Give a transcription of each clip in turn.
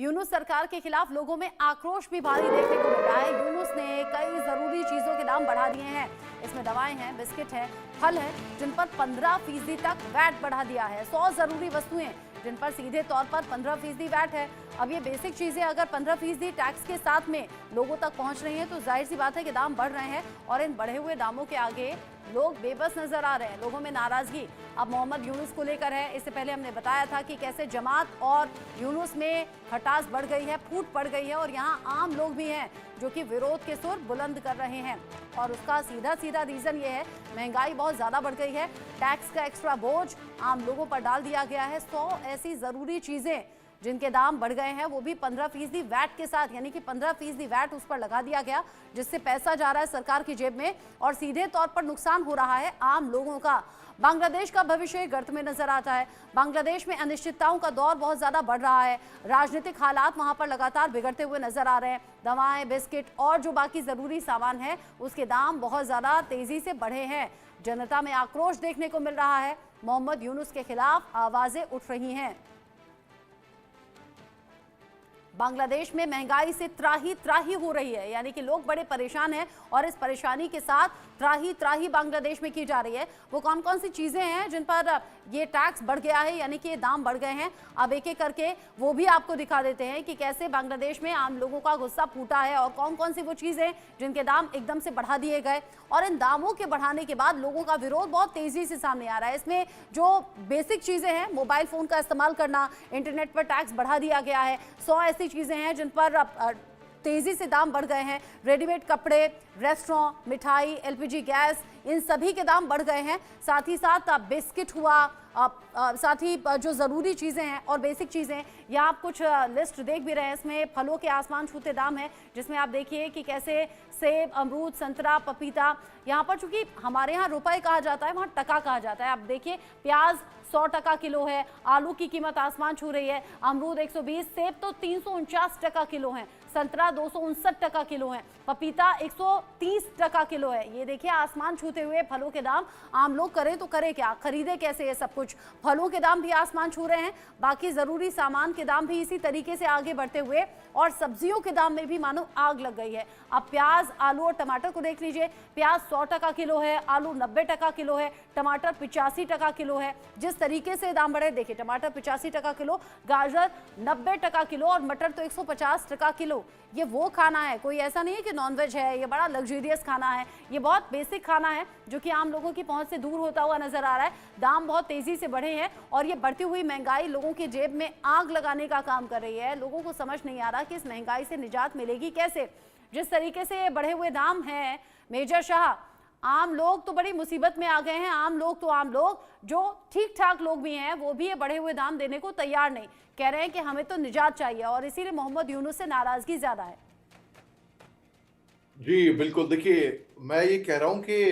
यूनुस सरकार के खिलाफ लोगों में आक्रोश भी भारी देखने को मिल रहा है। यूनुस ने कई जरूरी चीजों के दाम बढ़ा दिए हैं। इसमें दवाएं हैं, बिस्किट है, फल है, जिन पर 15% तक वैट बढ़ा दिया है। 100 जरूरी वस्तुएं जिन पर सीधे तौर पर 15% वैट है। अब ये बेसिक चीजें अगर 15% टैक्स के साथ में लोगों तक पहुंच रही हैं तो जाहिर सी बात है कि दाम बढ़ रहे हैं और इन बढ़े हुए दामों के आगे लोग बेबस नजर आ रहे हैं। लोगों में नाराजगी अब मोहम्मद यूनुस को लेकर है। इससे पहले हमने बताया था कि कैसे जमात और यूनुस में खटास बढ़ गई है, फूट पड़ गई है और यहाँ आम लोग भी हैं जो कि विरोध के सुर बुलंद कर रहे हैं। और उसका सीधा सीधा रीजन ये है, महंगाई बहुत ज्यादा बढ़ गई है, टैक्स का एक्स्ट्रा बोझ आम लोगों पर डाल दिया गया है। 100 ऐसी जरूरी चीजें जिनके दाम बढ़ गए हैं वो भी 15% वैट के साथ, यानी कि 15% वैट उस पर लगा दिया गया, जिससे पैसा जा रहा है सरकार की जेब में और सीधे तौर पर नुकसान हो रहा है आम लोगों का। बांग्लादेश का भविष्य गर्त में नजर आता है। बांग्लादेश में अनिश्चितताओं का दौर बहुत ज्यादा बढ़ रहा है। राजनीतिक हालात वहां पर लगातार बिगड़ते हुए नजर आ रहे हैं। दवाएं, बिस्किट और जो बाकी जरूरी सामान है उसके दाम बहुत ज्यादा तेजी से बढ़े हैं। जनता में आक्रोश देखने को मिल रहा है। मोहम्मद यूनुस के खिलाफ आवाजें उठ रही हैं। बांग्लादेश में महंगाई से त्राही त्राही हो रही है, यानी कि लोग बड़े परेशान हैं और इस परेशानी के साथ त्राही त्राही बांग्लादेश में की जा रही है। वो कौन कौन सी चीजें हैं जिन पर ये टैक्स बढ़ गया है, यानी कि ये दाम बढ़ गए हैं, अब एक एक करके वो भी आपको दिखा देते हैं कि कैसे बांग्लादेश में आम लोगों का गुस्सा फूटा है और कौन कौन सी वो चीजें जिनके दाम एकदम से बढ़ा दिए गए। और इन दामों के बढ़ाने के बाद लोगों का विरोध बहुत तेजी से सामने आ रहा है। इसमें जो बेसिक चीजें हैं, मोबाइल फोन का इस्तेमाल करना, इंटरनेट पर टैक्स बढ़ा दिया गया है। 100 ऐसी चीजें हैं जिन पर तेजी से दाम बढ़ गए हैं। रेडीमेड कपड़े, रेस्टोरेंट, मिठाई, एलपीजी गैस, इन सभी के दाम बढ़ गए हैं। साथ ही साथ बिस्किट हुआ, साथ ही जो ज़रूरी चीज़ें हैं और बेसिक चीज़ें, यहाँ आप कुछ लिस्ट देख भी रहे हैं। इसमें फलों के आसमान छूते दाम हैं, जिसमें आप देखिए कि कैसे सेब, अमरूद, संतरा, पपीता, यहाँ पर चूंकि हमारे यहाँ रुपए कहा जाता है, वहाँ टका कहा जाता है। आप देखिए प्याज 100 टका किलो है, आलू की कीमत आसमान छू रही है, अमरूद 120, सेब तो 349 टका किलो है, संतरा 259 टका किलो है, पपीता 130 टका किलो है। ये देखिए आसमान छूते हुए फलों के दाम। आम लोग करें तो करें क्या, खरीदे कैसे ये सब कुछ। फलों के दाम भी आसमान छू रहे हैं, बाकी जरूरी सामान के दाम भी इसी तरीके से आगे बढ़ते हुए और सब्जियों के दाम में भी मानो आग लग गई है। अब प्याज, आलू और टमाटर को देख लीजिए। प्याज 100 टका किलो है, आलू 90 टका किलो है, टमाटर 85 टका किलो है। जिस तरीके से दाम बढ़े देखिए, टमाटर 85 टका किलो, गाजर 90 टका किलो और मटर तो 150 टका किलो। ये वो खाना है, कोई ऐसा नहीं है कि नॉनवेज है, ये बड़ा लग्जरियस खाना है, ये बहुत बेसिक खाना है जो कि आम लोगों की पहुंच से दूर होता हुआ नजर आ रहा है। दाम बहुत तेजी से बढ़े हैं और ये बढ़ती हुई महंगाई लोगों की जेब में आग लगाने का काम कर रही है। लोगों को समझ नहीं आ रहा कि इस महंगाई से निजात मिलेगी कैसे। जिस तरीके से ये बढ़े हुए दाम हैं, मेजर शाह, आम लोग तो बड़ी मुसीबत में आ गए हैं। आम लोग जो ठीक ठाक लोग भी हैं वो भी ये बढ़े हुए दाम देने को तैयार नहीं, कह रहे हैं कि हमें तो निजात चाहिए और इसीलिए मोहम्मद यूनुस से नाराजगी ज्यादा है। जी बिल्कुल, देखिए मैं ये कह रहा हूँ कि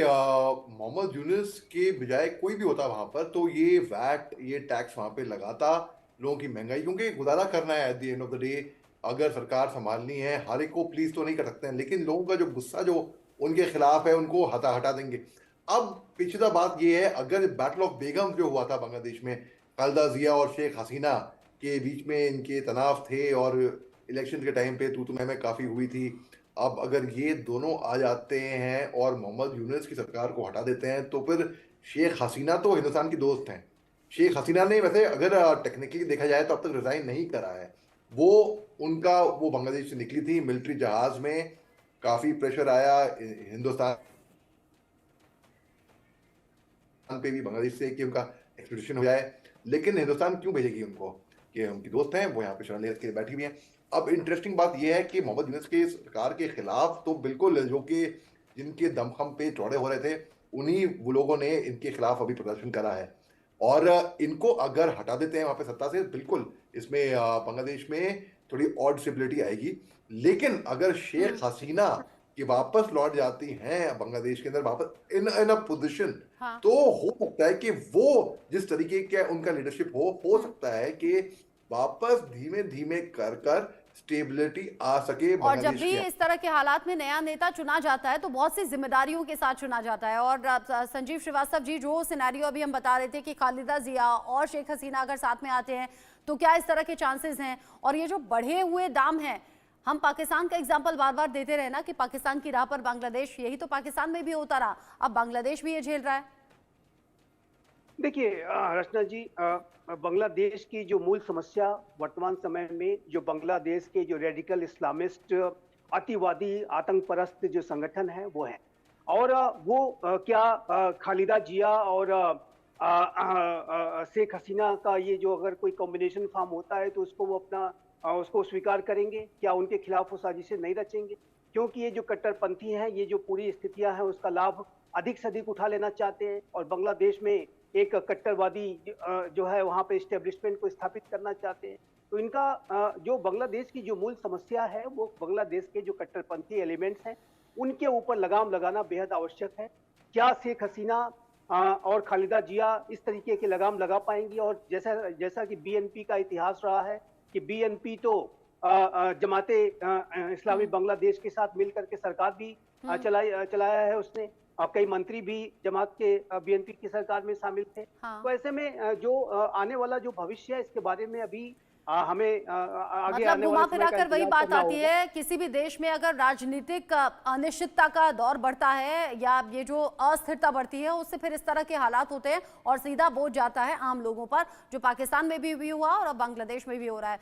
मोहम्मद यूनुस के बजाय कोई भी होता वहां पर तो ये वैट, ये टैक्स वहां पे लगाता लोगों की महंगाई, क्योंकि गुजारा करना है at the end of the day. अगर सरकार संभालनी है, हर एक को प्लीज तो नहीं कर सकते हैं, लेकिन लोगों का जो गुस्सा जो उनके खिलाफ है उनको हटा देंगे। अब पेचीदा बात यह है, अगर बैटल ऑफ बेगम जो हुआ था बांग्लादेश में, खालिदा जिया और शेख हसीना के बीच में इनके तनाव थे और इलेक्शन के टाइम पे तू मैं काफी हुई थी। अब अगर ये दोनों आ जाते हैं और मोहम्मद यूनुस की सरकार को हटा देते हैं तो फिर शेख हसीना तो हिंदुस्तान की दोस्त हैं। शेख हसीना ने वैसे अगर टेक्निकली देखा जाए तो अब तक रिजाइन नहीं करा है। वो वो बांग्लादेश से निकली थी मिलिट्री जहाज में, काफी प्रेशर आया हिंदुस्तान पे भी बांग्लादेश से कि उनका एक्सट्रेडिशन हो जाए, लेकिन हिंदुस्तान क्यों भेजेगी उनको, कि उनकी दोस्त हैं, वो यहाँ पे शरण लेकर बैठी हुई हैं। अब इंटरेस्टिंग बात यह है कि मोहम्मद यूनुस के सरकार के खिलाफ तो बिल्कुल जो कि जिनके दमखम पे चौड़े हो रहे थे उन्हीं वो लोगों ने इनके खिलाफ अभी प्रदर्शन करा है और इनको अगर हटा देते हैं वहां पे सत्ता से, बिल्कुल इसमें बांग्लादेश में थोड़ी ऑड स्टेबिलिटी आएगी। लेकिन अगर शेख हसीना कि वापस लौट जाती हैं बांग्लादेश के अंदर वापस इन अ पोजीशन, हाँ। तो हो सकता है कि वो जिस तरीके का उनका लीडरशिप हो सकता है कि वापस धीमे धीमे कर स्टेबिलिटी आ सके और जब बांग्लादेश भी के। इस तरह के हालात में नया नेता चुना जाता है तो बहुत सी जिम्मेदारियों के साथ चुना जाता है। और संजीव श्रीवास्तव जी, जो सिनेरियो अभी हम बता रहे थे कि खालिदा जिया और शेख हसीना अगर साथ में आते हैं तो क्या इस तरह के चांसेस हैं? और ये जो बढ़े हुए दाम हैं, हम पाकिस्तान का एग्जाम्पल बार बार देते रहे ना कि पाकिस्तान की राह पर बांग्लादेश, यही तो पाकिस्तान में भी होता रहा, अब बांग्लादेश भी ये झेल रहा है। देखिए रचना जी, बांग्लादेश की जो मूल समस्या वर्तमान समय में जो बांग्लादेश के जो रेडिकल इस्लामिस्ट अतिवादी आतंक परस्त जो संगठन है वो है। और वो क्या खालिदा जिया और शेख हसीना का ये जो अगर कोई कॉम्बिनेशन फॉर्म होता है तो उसको वो अपना उसको स्वीकार करेंगे? क्या उनके खिलाफ वो साजिशें नहीं रचेंगे? क्योंकि ये जो कट्टरपंथी हैं, ये जो पूरी स्थितियां हैं उसका लाभ अधिक से अधिक उठा लेना चाहते हैं और बांग्लादेश में एक कट्टरवादी जो है वहां पे एस्टेब्लिशमेंट को स्थापित करना चाहते हैं। तो इनका जो बांग्लादेश की जो मूल समस्या है वो बांग्लादेश के जो कट्टरपंथी एलिमेंट्स हैं उनके ऊपर लगाम लगाना बेहद आवश्यक है। क्या शेख हसीना और खालिदा जिया इस तरीके की लगाम लगा पाएंगी? और जैसा जैसा कि बीएनपी का इतिहास रहा है कि बीएनपी तो जमाते इस्लामी बांग्लादेश के साथ मिलकर के सरकार भी चलाया है उसने, और कई मंत्री भी जमात के बीएनपी की सरकार में शामिल थे। हाँ। तो ऐसे में जो आने वाला जो भविष्य है इसके बारे में अभी हमें आगे मतलब आने घुमा वाले समय फिरा का कर वही इंतजार बात करना आती होगा। है, किसी भी देश में अगर राजनीतिक अनिश्चितता का दौर बढ़ता है या ये जो अस्थिरता बढ़ती है उससे फिर इस तरह के हालात होते हैं और सीधा बोझ जाता है आम लोगों पर, जो पाकिस्तान में भी हुआ और अब बांग्लादेश में भी हो रहा है।